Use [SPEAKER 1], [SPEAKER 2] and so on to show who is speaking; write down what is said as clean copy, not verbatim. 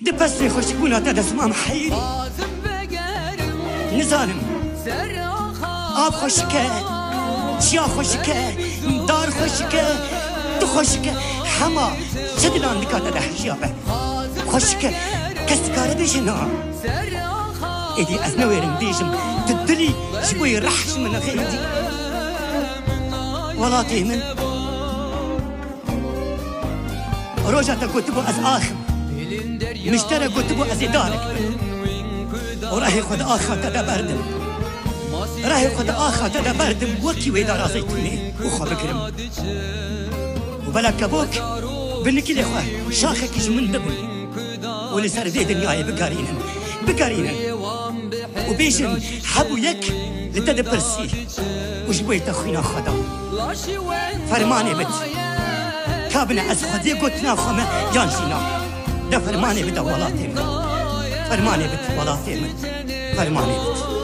[SPEAKER 1] دبسي خوش كونا تدسمام حيري نزانم آب خوشكه شيا خوشكه دار خوشكه تو خوشكه هما شدلان دكاتا ده حجابه خوشكه كستكاره بيجنا إيدي أزنويرم بيجم تدلي شوي رحش من غيدي ولا تيمن روجا تكتبو أز آخم مشترى كتبو أز دارك وراهي خد آخا تدبردم راهي خد آخا تدبردم وكي ويدا رازيتني وخا بكرم وبلا كبوك بنكي لخواه شاخك من دبل ولسر دي دنياي بقارينن وبيجن حبو يك لتدبرسي وجبويت أخوينا خدا فرماني بت كابنا أز خدي قلتنا خما يانجينا ده فرماني بت ولاتي فرماني بت ولاتي فرماني بت